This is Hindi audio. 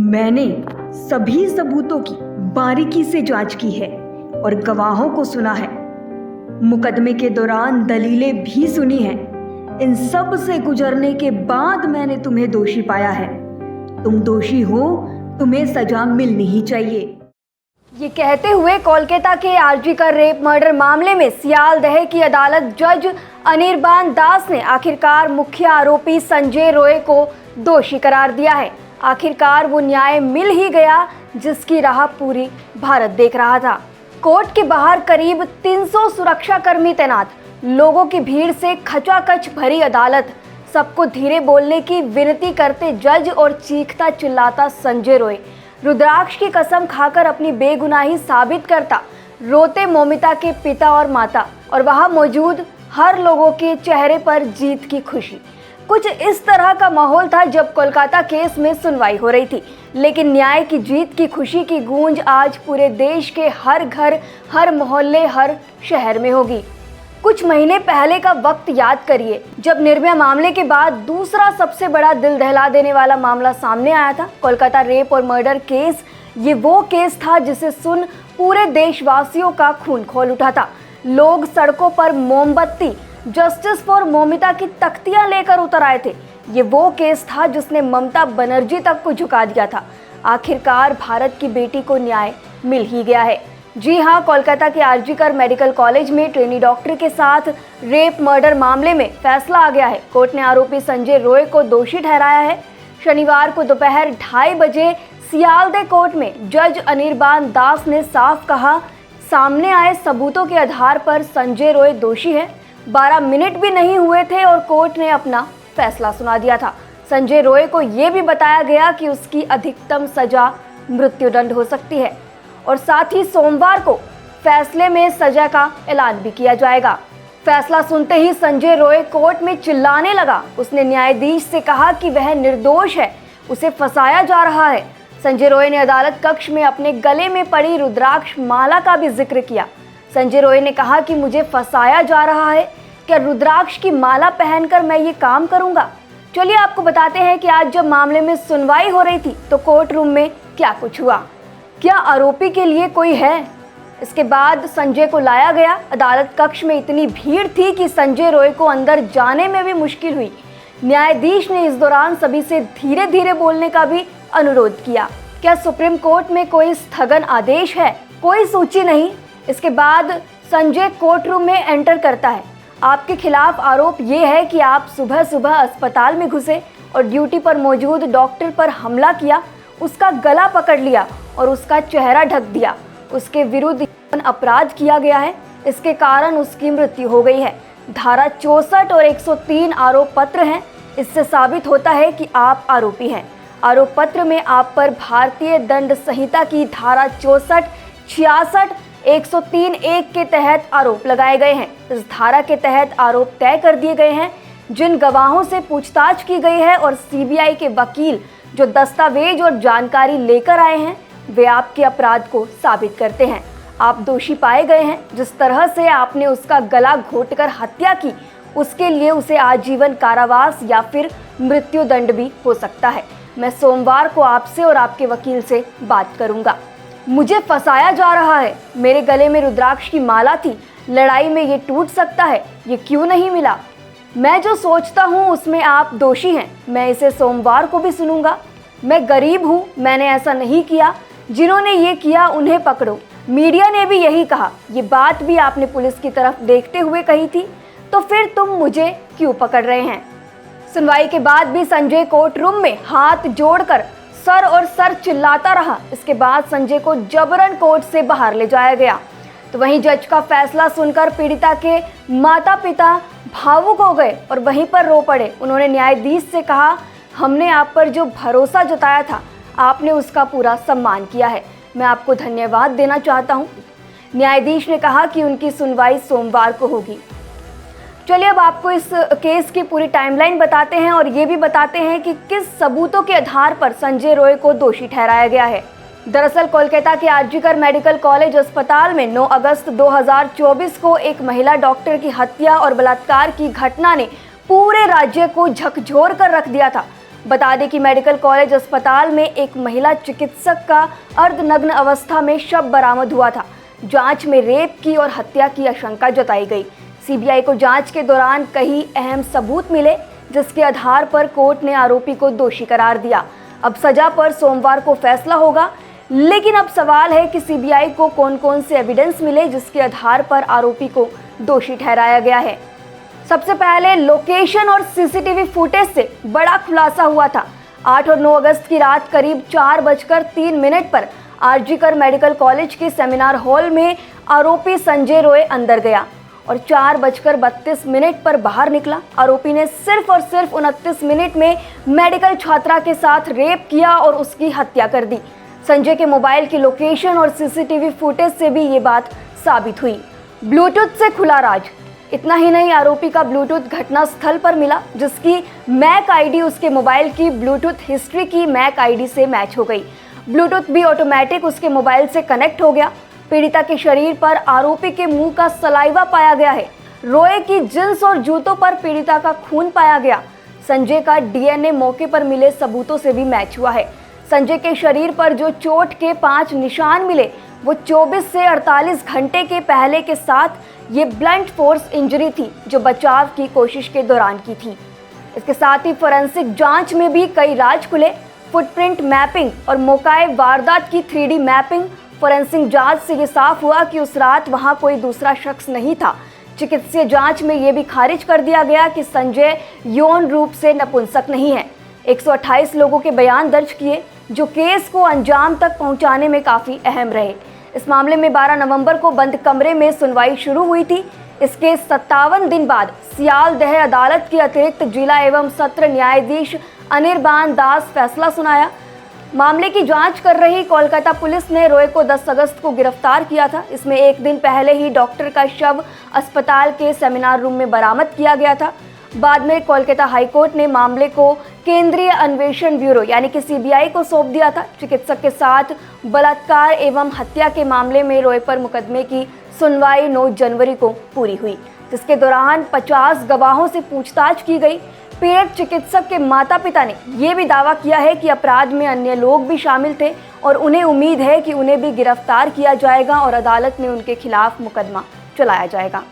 मैंने सभी सबूतों की बारीकी से जांच की है और गवाहों को सुना है। मुकदमे के दौरान दलीलें भी सुनी हैं। इन सब से गुजरने के बाद मैंने तुम्हें दोषी पाया है। तुम दोषी हो, तुम्हें सजा मिलनी ही चाहिए। ये कहते हुए कोलकाता के आरजी कर रेप मर्डर मामले में सियालदह की अदालत जज अनिर्बान दास ने आखिरकार मुख्य आरोपी संजय रॉय को दोषी करार दिया है। आखिरकार वो न्याय मिल ही गया जिसकी राह पूरी भारत देख रहा था। कोर्ट के बाहर करीब 300 सुरक्षाकर्मी तैनात, लोगों की भीड़ से खचाखच भरी अदालत, सबको धीरे बोलने की विनती करते जज और चीखता चिल्लाता संजय रॉय, रुद्राक्ष की कसम खाकर अपनी बेगुनाही साबित करता रोते मौमिता के पिता और माता, और वहां मौजूद हर लोगों के चेहरे पर जीत की खुशी। कुछ इस तरह का माहौल था जब कोलकाता केस में सुनवाई हो रही थी। लेकिन न्याय की जीत की खुशी की गूंज आज पूरे देश के हर घर, हर मोहल्ले, हर शहर में होगी। कुछ महीने पहले का वक्त याद करिए जब निर्भया मामले के बाद दूसरा सबसे बड़ा दिल दहला देने वाला मामला सामने आया था, कोलकाता रेप और मर्डर केस। ये वो केस था जिसे सुन पूरे देशवासियों का खून खौल उठा था। लोग सड़कों पर मोमबत्ती, जस्टिस फॉर मौमिता की तख्तियां लेकर उतर आए थे। ये वो केस था जिसने ममता बनर्जी तक को झुका दिया था। आखिरकार भारत की बेटी को न्याय मिल ही गया है। जी हाँ, कोलकाता के आरजी कर मेडिकल कॉलेज में ट्रेनी डॉक्टर के साथ रेप मर्डर मामले में फैसला आ गया है। कोर्ट ने आरोपी संजय रॉय को दोषी ठहराया है। शनिवार को दोपहर 2:30 बजे सियालदह कोर्ट में जज अनिर्बान दास ने साफ कहा, सामने आए सबूतों के आधार पर संजय रॉय दोषी है। 12 मिनट भी नहीं हुए थे और कोर्ट ने अपना फैसला सुना दिया था। संजय रॉय को यह भी बताया गया कि उसकी अधिकतम सजा मृत्युदंड हो सकती है और साथ ही सोमवार को फैसले में सजा का ऐलान भी किया जाएगा। फैसला सुनते ही संजय रॉय कोर्ट में चिल्लाने लगा। उसने न्यायाधीश से कहा कि वह निर्दोष है, उसे फंसाया जा रहा है। संजय रॉय ने अदालत कक्ष में अपने गले में पड़ी रुद्राक्ष माला का भी जिक्र किया। संजय रॉय ने कहा कि मुझे फंसाया जा रहा है, क्या रुद्राक्ष की माला पहनकर मैं ये काम करूंगा? चलिए आपको बताते हैं कि आज जब मामले में सुनवाई हो रही थी तो कोर्ट रूम में क्या कुछ हुआ। क्या आरोपी के लिए कोई है? इसके बाद संजय को लाया गया। अदालत कक्ष में इतनी भीड़ थी कि संजय रॉय को अंदर जाने में भी मुश्किल हुई। न्यायाधीश ने इस दौरान सभी से धीरे धीरे बोलने का भी अनुरोध किया। क्या सुप्रीम कोर्ट में कोई स्थगन आदेश है? कोई सूची नहीं। इसके बाद संजय कोर्ट रूम में एंटर करता है। आपके खिलाफ आरोप ये है कि आप सुबह सुबह अस्पताल में घुसे और ड्यूटी पर मौजूद डॉक्टर पर हमला किया, उसका गला पकड़ लिया और उसका चेहरा ढक दिया। उसके विरुद्ध अपराध किया गया है, इसके कारण उसकी मृत्यु हो गई है। धारा 64 और 103 आरोप पत्र हैं। इससे साबित होता है कि आप आरोपी हैं। आरोप पत्र में आप पर भारतीय दंड संहिता की धारा 64, 66, 103(1) के तहत आरोप लगाए गए हैं। इस धारा के तहत आरोप तय कर दिए गए हैं। जिन गवाहों से पूछताछ की गई है और सीबीआई के वकील जो दस्तावेज और जानकारी लेकर आए हैं, वे आपके अपराध को साबित करते हैं। आप दोषी पाए गए हैं। जिस तरह से आपने उसका गला घोंटकर हत्या की, उसके लिए उसे आजीवन कारावास या फिर मृत्युदंड भी हो सकता है। मैं सोमवार को आपसे और आपके वकील से बात करूंगा। मुझे फंसाया जा रहा है। मेरे गले में रुद्राक्ष की माला थी। लड़ाई में ये टूट सकता है, ये क्यों नहीं मिला? मैं जो सोचता हूँ उसमें आप दोषी हैं। मैं इसे सोमवार को भी सुनूंगा। मैं गरीब हूँ, मैंने ऐसा नहीं किया। जिन्होंने ये किया उन्हें पकड़ो। मीडिया ने भी यही कहा। ये बात भी आपने पुलिस की तरफ देखते हुए कही थी, तो फिर तुम मुझे क्यों पकड़ रहे हैं? सुनवाई के बाद भी संजय कोर्ट रूम में हाथ जोड़कर सर और सर चिल्लाता रहा। इसके बाद संजय को जबरन कोर्ट से बाहर ले जाया गया। तो वहीं जज का फैसला सुनकर पीड़िता के माता पिता भावुक हो गए और वहीं पर रो पड़े। उन्होंने न्यायाधीश से कहा, हमने आप पर जो भरोसा जताया था, आपने उसका पूरा सम्मान किया है। मैं आपको धन्यवाद देना चाहता हूँ। न्यायाधीश ने कहा कि उनकी सुनवाई सोमवार को होगी। चलिए अब आपको इस केस की पूरी टाइमलाइन बताते हैं और ये भी बताते हैं कि किस सबूतों के आधार पर संजय रॉय को दोषी ठहराया गया है। दरअसल कोलकाता के आरजी कर मेडिकल कॉलेज अस्पताल में 9 अगस्त 2024 को एक महिला डॉक्टर की हत्या और बलात्कार की घटना ने पूरे राज्य को झकझोर कर रख दिया था। बता दें कि मेडिकल कॉलेज अस्पताल में एक महिला चिकित्सक का अर्धनग्न अवस्था में शव बरामद हुआ था। जांच में रेप की और हत्या की आशंका जताई गई। सीबीआई को जांच के दौरान कई अहम सबूत मिले, जिसके आधार पर कोर्ट ने आरोपी को दोषी करार दिया। अब सजा पर सोमवार को फैसला होगा, लेकिन अब सवाल है कि सीबीआई को कौन कौन से एविडेंस मिले जिसके आधार पर आरोपी को दोषी ठहराया गया है। सबसे पहले लोकेशन और सीसीटीवी फुटेज से बड़ा खुलासा हुआ था। 8 और 9 अगस्त की रात करीब 4:03 पर आरजीकर मेडिकल कॉलेज के सेमिनार हॉल में आरोपी संजय रॉय अंदर गया और 4:32 पर बाहर निकला। आरोपी ने सिर्फ और सिर्फ 29 मिनट में मेडिकल छात्रा के साथ रेप किया और उसकी हत्या कर दी। संजय के मोबाइल की लोकेशन और सीसीटीवी फुटेज से भी ये बात साबित हुई। ब्लूटूथ से खुला राज। इतना ही नहीं, आरोपी का ब्लूटूथ घटना स्थल पर मिला, जिसकी मैक आईडी उसके मोबाइल की ब्लूटूथ हिस्ट्री की मैक आईडी से मैच हो गई। ब्लूटूथ भी ऑटोमेटिक उसके मोबाइल से कनेक्ट हो गया। पीड़िता के शरीर पर आरोपी के मुंह का सलाइवा पाया गया है। रॉय की जींस और जूतों पर पीड़िता का खून पाया गया। संजय का डीएनए मौके पर मिले सबूतों से भी मैच हुआ है। संजय के शरीर पर जो चोट के 5 निशान मिले वो 24 से 48 घंटे के पहले के साथ ये ब्लंट फोर्स इंजरी थी जो बचाव की कोशिश के दौरान की थी। इसके साथ ही फोरेंसिक जांच में भी कई राज खुले। फुटप्रिंट मैपिंग और मौकाए वारदात की 3D मैपिंग। फोरेंसिक जांच से ये साफ हुआ कि उस रात वहां कोई दूसरा शख्स नहीं था। चिकित्सीय जांच में ये भी खारिज कर दिया गया कि संजय यौन रूप से नपुंसक नहीं है। 128 लोगों के बयान दर्ज किए जो केस को अंजाम तक पहुंचाने में काफ़ी अहम रहे। इस मामले में 12 नवंबर को बंद कमरे में सुनवाई शुरू हुई थी। इसके 57 दिन बाद सियालदह अदालत के अतिरिक्त जिला एवं सत्र न्यायाधीश अनिर्बान दास फैसला सुनाया। मामले की जांच कर रही कोलकाता पुलिस ने रॉय को 10 अगस्त को गिरफ्तार किया था। इसमें एक दिन पहले ही डॉक्टर का शव अस्पताल के सेमिनार रूम में बरामद किया गया था। बाद में कोलकाता हाईकोर्ट ने मामले को केंद्रीय अन्वेषण ब्यूरो यानी कि सीबीआई को सौंप दिया था। चिकित्सक के साथ बलात्कार एवं हत्या के मामले में रॉय पर मुकदमे की सुनवाई 9 जनवरी को पूरी हुई, जिसके दौरान 50 गवाहों से पूछताछ की गई। पीड़ित चिकित्सक के माता पिता ने यह भी दावा किया है कि अपराध में अन्य लोग भी शामिल थे और उन्हें उम्मीद है कि उन्हें भी गिरफ्तार किया जाएगा और अदालत में उनके खिलाफ मुकदमा चलाया जाएगा।